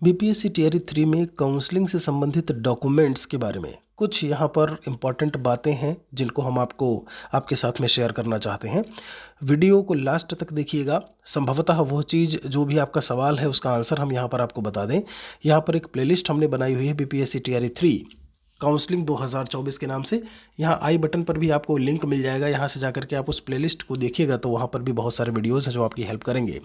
BPSC TRE 3 में counselling से संबंधित डॉक्यूमेंट्स के बारे में कुछ यहाँ पर इम्पॉर्टेंट बातें हैं जिनको हम आपके साथ में शेयर करना चाहते हैं। वीडियो को लास्ट तक देखिएगा। संभवतः वो चीज़ जो भी आपका सवाल है उसका आंसर हम यहाँ पर आपको बता दें। यहाँ पर एक प्लेलिस्ट हमने बनाई हुई है बीपीएससी टीआरई 3 काउंसलिंग 2024 के नाम से। यहाँ आई बटन पर भी आपको लिंक मिल जाएगा, यहाँ से जाकर के आप उस प्लेलिस्ट को देखिएगा तो वहाँ पर भी बहुत सारे वीडियोज़ हैं जो आपकी हेल्प करेंगे।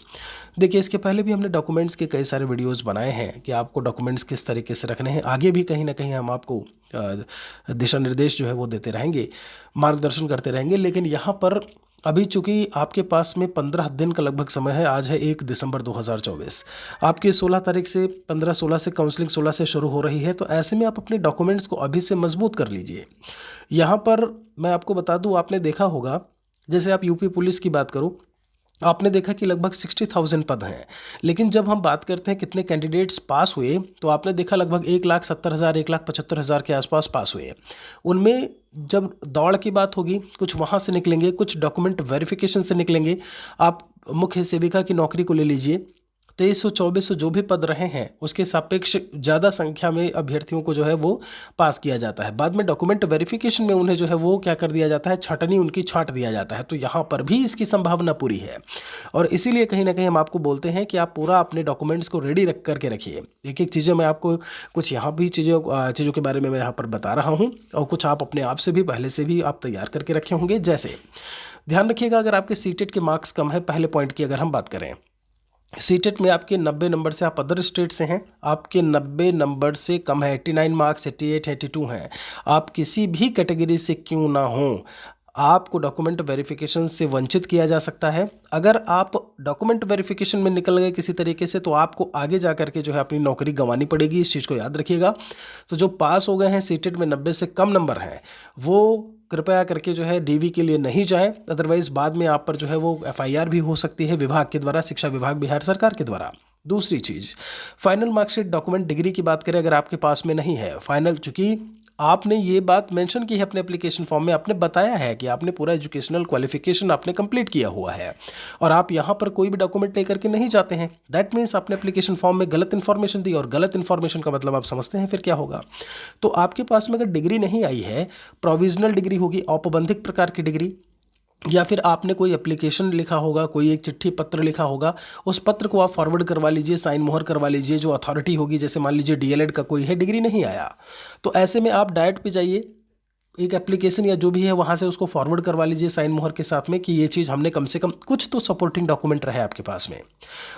देखिए, इसके पहले भी हमने डॉक्यूमेंट्स के कई सारे वीडियोज़ बनाए हैं कि आपको डॉक्यूमेंट्स किस तरीके से रखने हैं। आगे भी कहीं ना कहीं हम आपको दिशा निर्देश जो है वो देते रहेंगे, मार्गदर्शन करते रहेंगे। लेकिन यहाँ पर अभी चूंकि आपके पास में 15 दिन का लगभग समय है, आज है 1 दिसंबर 2024, आपकी 16 तारीख से 15-16 से काउंसलिंग 16 से शुरू हो रही है। तो ऐसे में आप अपने डॉक्यूमेंट्स को अभी से मजबूत कर लीजिए। यहाँ पर मैं आपको बता दूँ, आपने देखा होगा, जैसे आप यूपी पुलिस की बात करूँ, आपने देखा कि लगभग 60,000 पद हैं। लेकिन जब हम बात करते हैं कितने कैंडिडेट्स पास हुए, तो आपने देखा लगभग 1,70,000 1,75,000 के आसपास पास हुए। उनमें जब दौड़ की बात होगी, कुछ वहाँ से निकलेंगे, कुछ डॉक्यूमेंट वेरिफिकेशन से निकलेंगे। आप मुख्य सेविका की नौकरी को ले लीजिए, 2300-2400 जो भी पद रहे हैं उसके सापेक्ष ज़्यादा संख्या में अभ्यर्थियों को जो है वो पास किया जाता है। बाद में डॉक्यूमेंट वेरिफिकेशन में उन्हें जो है वो क्या कर दिया जाता है, छाटनी उनकी छाट दिया जाता है। तो यहाँ पर भी इसकी संभावना पूरी है और इसीलिए कहीं ना कहीं हम आपको बोलते हैं कि आप पूरा अपने डॉक्यूमेंट्स को रेडी रख करके रखिए। एक एक चीज़ें मैं आपको कुछ यहाँ भी चीज़ों के बारे में मैं यहाँ पर बता रहा हूँ और कुछ आप अपने आप से भी पहले से भी आप तैयार करके रखे होंगे। जैसे ध्यान रखिएगा, अगर आपके सीटेट के मार्क्स कम है, पहले पॉइंट की अगर हम बात करें, सीटेट में आपके 90 नंबर से, आप अदर स्टेट से हैं, आपके 90 नंबर से कम है, 89 मार्क्स, 88, 82 हैं, आप किसी भी कैटेगरी से क्यों ना हो, आपको डॉक्यूमेंट वेरिफिकेशन से वंचित किया जा सकता है। अगर आप डॉक्यूमेंट वेरिफिकेशन में निकल गए किसी तरीके से, तो आपको आगे जा करके जो है अपनी नौकरी गंवानी पड़ेगी। इस चीज़ को याद रखिएगा। तो जो पास हो गए हैं, सीटेट में 90 से कम नंबर हैं, वो कृपया करके जो है डीवी के लिए नहीं जाएं। अदरवाइज बाद में आप पर जो है वो एफआईआर भी हो सकती है विभाग के द्वारा, शिक्षा विभाग बिहार सरकार के द्वारा। दूसरी चीज़, फाइनल मार्कशीट, डॉक्यूमेंट, डिग्री की बात करें, अगर आपके पास में नहीं है फाइनल, चूंकि आपने ये बात मेंशन की है अपने एप्लीकेशन फॉर्म में, आपने बताया है कि आपने पूरा एजुकेशनल क्वालिफिकेशन आपने कंप्लीट किया हुआ है और आप यहाँ पर कोई भी डॉक्यूमेंट लेकर के नहीं जाते हैं, दैट मीन्स आपने एप्लीकेशन फॉर्म में गलत इन्फॉर्मेशन दी और गलत इन्फॉर्मेशन का मतलब आप समझते हैं फिर क्या होगा। तो आपके पास में अगर डिग्री नहीं आई है, प्रोविजनल डिग्री होगी, औपबंधिक प्रकार की डिग्री, या फिर आपने कोई एप्लीकेशन लिखा होगा, कोई एक चिट्ठी पत्र लिखा होगा, उस पत्र को आप फॉरवर्ड करवा लीजिए, साइन मोहर करवा लीजिए। जो अथॉरिटी होगी, जैसे मान लीजिए डीएलएड का कोई है, डिग्री नहीं आया, तो ऐसे में आप डायरेक्ट पे जाइए, एक एप्लीकेशन या जो भी है वहाँ से उसको फॉरवर्ड करवा लीजिए साइन मोहर के साथ में कि ये चीज़ हमने कम से कम कुछ तो सपोर्टिंग डॉक्यूमेंट रहे आपके पास में।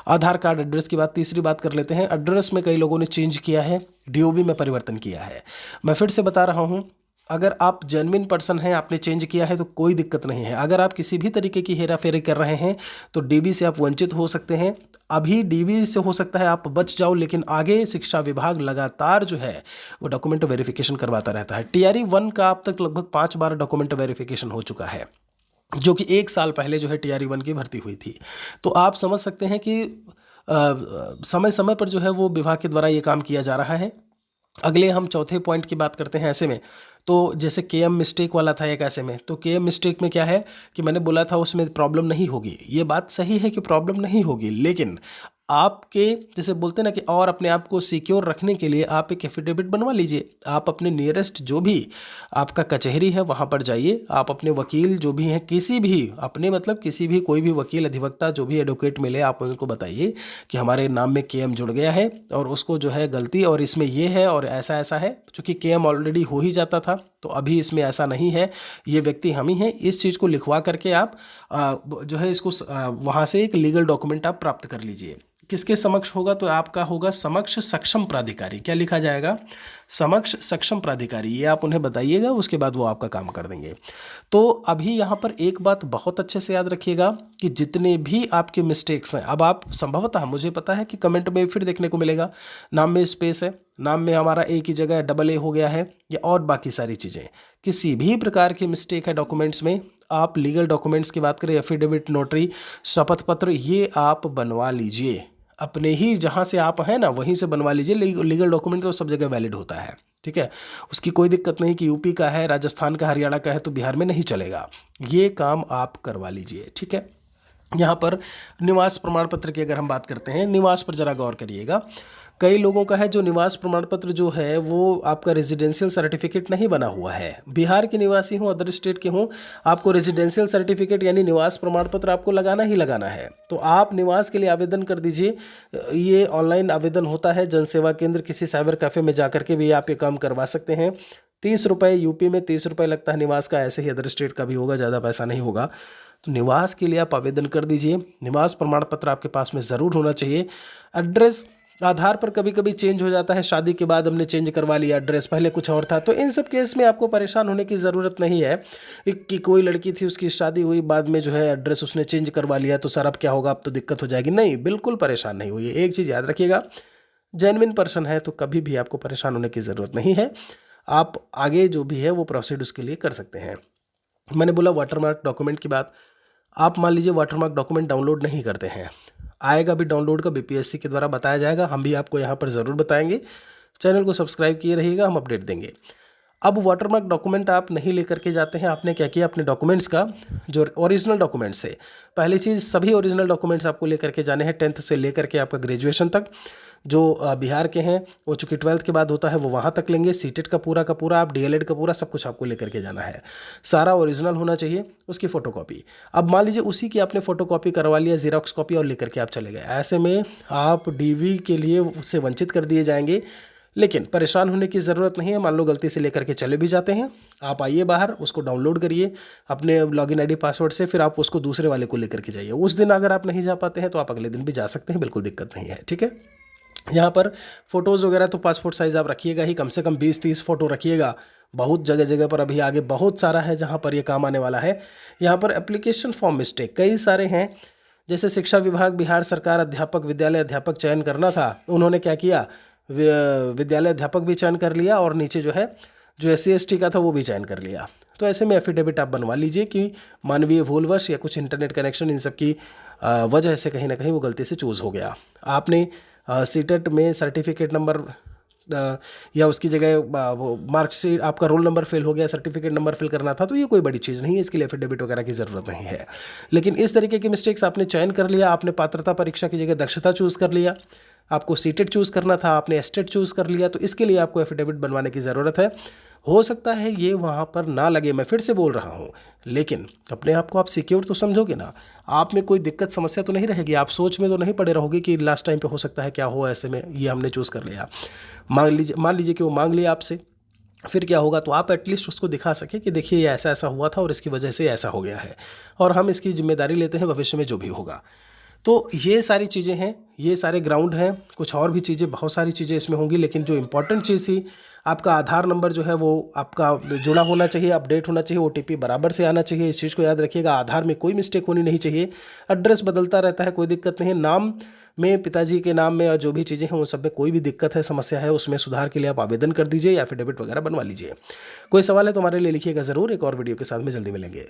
आधार कार्ड, एड्रेस की बात, तीसरी बात कर लेते हैं। एड्रेस में कई लोगों ने चेंज किया है, डीओबी में परिवर्तन किया है। मैं फिर से बता रहा हूँ, अगर आप जेन्युइन पर्सन हैं, आपने चेंज किया है तो कोई दिक्कत नहीं है। अगर आप किसी भी तरीके की हेरा फेरी कर रहे हैं तो डीबी से आप वंचित हो सकते हैं। अभी डीबी से हो सकता है आप बच जाओ, लेकिन आगे शिक्षा विभाग लगातार जो है वो डॉक्यूमेंट वेरिफिकेशन करवाता रहता है। टीआरई 1 का अब तक लगभग 5 बार डॉक्यूमेंट वेरिफिकेशन हो चुका है, जो कि 1 साल पहले जो है टीआरई 1 की भर्ती हुई थी। तो आप समझ सकते हैं कि समय समय पर जो है वो विभाग के द्वारा ये काम किया जा रहा है। अगले हम चौथे पॉइंट की बात करते हैं। ऐसे में तो जैसे केएम मिस्टेक वाला था एक, ऐसे में तो केएम मिस्टेक में क्या है कि मैंने बोला था उसमें प्रॉब्लम नहीं होगी, ये बात सही है कि प्रॉब्लम नहीं होगी, लेकिन आपके जैसे बोलते हैं ना कि और अपने आप को सिक्योर रखने के लिए आप एक एफिडेविट बनवा लीजिए। आप अपने नियरेस्ट जो भी आपका कचहरी है वहाँ पर जाइए, आप अपने वकील जो भी हैं, किसी भी अपने मतलब किसी भी कोई भी वकील, अधिवक्ता, जो भी एडवोकेट मिले, आप उनको बताइए कि हमारे नाम में केएम जुड़ गया है और उसको जो है गलती और इसमें ये है और ऐसा ऐसा है। चूँकि केएम ऑलरेडी हो ही जाता था तो अभी इसमें ऐसा नहीं है, ये व्यक्ति हम ही हैं। इस चीज़ को लिखवा करके आप जो है इसको वहाँ से एक लीगल डॉक्यूमेंट आप प्राप्त कर लीजिए। किसके समक्ष होगा, तो आपका होगा समक्ष सक्षम प्राधिकारी। क्या लिखा जाएगा, समक्ष सक्षम प्राधिकारी, ये आप उन्हें बताइएगा, उसके बाद वो आपका काम कर देंगे। तो अभी यहाँ पर एक बात बहुत अच्छे से याद रखिएगा कि जितने भी आपके मिस्टेक्स हैं, अब आप संभवतः, मुझे पता है कि कमेंट में फिर देखने को मिलेगा, नाम में स्पेस है, नाम में हमारा ए की जगह डबल ए हो गया है, या और बाकी सारी चीज़ें, किसी भी प्रकार की मिस्टेक है डॉक्यूमेंट्स में, आप लीगल डॉक्यूमेंट्स की बात करें, एफिडेविट, नोटरी, शपथ पत्र, ये आप बनवा लीजिए अपने ही, जहाँ से आप हैं ना वहीं से बनवा लीजिए। लीगल डॉक्यूमेंट तो सब जगह वैलिड होता है, ठीक है, उसकी कोई दिक्कत नहीं कि यूपी का है, राजस्थान का, हरियाणा का है तो बिहार में नहीं चलेगा। ये काम आप करवा लीजिए, ठीक है। यहाँ पर निवास प्रमाण पत्र की अगर हम बात करते हैं, निवास पर जरा गौर करिएगा। कई लोगों का है जो निवास प्रमाण पत्र जो है वो आपका रेजिडेंशियल सर्टिफिकेट नहीं बना हुआ है। बिहार के निवासी हो, अदर स्टेट के हों, आपको रेजिडेंशियल सर्टिफिकेट यानी निवास प्रमाण पत्र आपको लगाना ही लगाना है। तो आप निवास के लिए आवेदन कर दीजिए। ये ऑनलाइन आवेदन होता है, जन सेवा केंद्र, किसी साइबर कैफ़े में जा करके भी आप ये काम करवा सकते हैं। 30 रुपये, यूपी में 30 रुपये लगता है निवास का, ऐसे ही अदर स्टेट का भी होगा, ज़्यादा पैसा नहीं होगा। तो निवास के लिए आप आवेदन कर दीजिए। निवास प्रमाण पत्र आपके पास में ज़रूर होना चाहिए। एड्रेस आधार पर कभी कभी चेंज हो जाता है, शादी के बाद हमने चेंज करवा लिया एड्रेस, पहले कुछ और था, तो इन सब केस में आपको परेशान होने की ज़रूरत नहीं है कि कोई लड़की थी, उसकी शादी हुई, बाद में जो है एड्रेस उसने चेंज करवा लिया तो सर अब क्या होगा, अब तो दिक्कत हो जाएगी। नहीं, बिल्कुल परेशान नहीं हुई। एक चीज़ याद रखिएगा, जेन्युइन पर्सन है तो कभी भी आपको परेशान होने की ज़रूरत नहीं है। आप आगे जो भी है वो प्रोसीड उसके लिए कर सकते हैं। मैंने बोला वाटरमार्क डॉक्यूमेंट की बात। आप मान लीजिए वाटरमार्क डॉक्यूमेंट डाउनलोड नहीं करते हैं, आएगा भी डाउनलोड का, बीपीएससी के द्वारा बताया जाएगा, हम भी आपको यहाँ पर ज़रूर बताएंगे। चैनल को सब्सक्राइब किए रहिएगा, हम अपडेट देंगे। अब वाटरमार्क डॉक्यूमेंट आप नहीं लेकर के जाते हैं, आपने क्या किया, अपने डॉक्यूमेंट्स का जो ओरिजिनल डॉक्यूमेंट्स थे, पहली चीज़ सभी ओरिजिनल डॉक्यूमेंट्स आपको लेकर के जाने हैं, 10th से लेकर के आपका ग्रेजुएशन तक। जो बिहार के हैं वो चूँकि 12th के बाद होता है वो वहाँ तक लेंगे। सीटेट का पूरा आप डीएलएड का पूरा सब कुछ आपको लेकर के जाना है, सारा ओरिजिनल होना चाहिए, उसकी फ़ोटोकॉपी। अब मान लीजिए उसी की आपने फ़ोटोकॉपी करवा लिया, जीरोक्स कॉपी, और लेकर के आप चले गए, ऐसे में आप डीवी के लिए उससे वंचित कर दिए जाएंगे। लेकिन परेशान होने की ज़रूरत नहीं है। मान लो गलती से लेकर के चले भी जाते हैं, आप आइए बाहर, उसको डाउनलोड करिए अपने लॉगिन आईडी पासवर्ड से, फिर आप उसको दूसरे वाले को लेकर के जाइए। उस दिन अगर आप नहीं जा पाते हैं तो आप अगले दिन भी जा सकते हैं, बिल्कुल दिक्कत नहीं है, ठीक है। यहाँ पर फ़ोटोज़ वगैरह तो पासपोर्ट साइज़ आप रखिएगा ही, कम से कम 20-30 फ़ोटो रखिएगा। बहुत जगह जगह पर अभी आगे बहुत सारा है जहाँ पर ये काम आने वाला है। यहाँ पर एप्लीकेशन फॉर्म मिस्टेक कई सारे हैं। जैसे शिक्षा विभाग, बिहार सरकार अध्यापक, विद्यालय अध्यापक चयन करना था, उन्होंने क्या किया, विद्यालय अध्यापक भी चयन कर लिया और नीचे जो है जो SC ST का था वो भी चयन कर लिया। तो ऐसे में एफिडेविट आप बनवा लीजिए कि मानवीय भूलवश या कुछ इंटरनेट कनेक्शन इन सब की वजह से कहीं ना कहीं वो गलती से चूज़ हो गया। आपने सीटेट में सर्टिफिकेट नंबर या उसकी जगह वो मार्कशीट, आपका रोल नंबर फेल हो गया, सर्टिफिकेट नंबर फिल करना था, तो ये कोई बड़ी चीज़ नहीं है, इसके लिए एफिडेविट वगैरह की ज़रूरत नहीं है। लेकिन इस तरीके की मिस्टेक्स आपने चयन कर लिया, आपने पात्रता परीक्षा की जगह दक्षता चूज़ कर लिया, आपको सीटेट चूज़ करना था, आपने एस्टेट चूज़ कर लिया, तो इसके लिए आपको एफिडेविट बनवाने की ज़रूरत है। हो सकता है ये वहाँ पर ना लगे, मैं फिर से बोल रहा हूँ, लेकिन अपने आप को आप सिक्योर तो समझोगे ना, आप में कोई दिक्कत समस्या तो नहीं रहेगी, आप सोच में तो नहीं पड़े रहोगे कि लास्ट टाइम पे हो सकता है क्या हो, ऐसे में ये हमने चूज़ कर लिया। मान लीजिए कि वो मांग लिया आपसे, फिर क्या होगा, तो आप एटलीस्ट उसको दिखा सके कि देखिए ये ऐसा ऐसा हुआ था और इसकी वजह से ऐसा हो गया है, और हम इसकी जिम्मेदारी लेते हैं भविष्य में जो भी होगा। तो ये सारी चीज़ें हैं, ये सारे ग्राउंड हैं, कुछ और भी चीज़ें, बहुत सारी चीज़ें इसमें होंगी, लेकिन जो इंपॉर्टेंट चीज़ थी, आपका आधार नंबर जो है वो आपका जुड़ा होना चाहिए, अपडेट होना चाहिए, OTP बराबर से आना चाहिए, इस चीज़ को याद रखिएगा। आधार में कोई मिस्टेक होनी नहीं चाहिए। एड्रेस बदलता रहता है, कोई दिक्कत नहीं है। नाम में, पिताजी के नाम में और जो भी चीज़ें हैं उन सब में कोई भी दिक्कत है, समस्या है, उसमें सुधार के लिए आप आवेदन कर दीजिए या एफिडेविट वगैरह बनवा लीजिए। कोई सवाल है तो हमारे लिए लिखिएगा ज़रूर। एक और वीडियो के साथ में जल्दी मिलेंगे।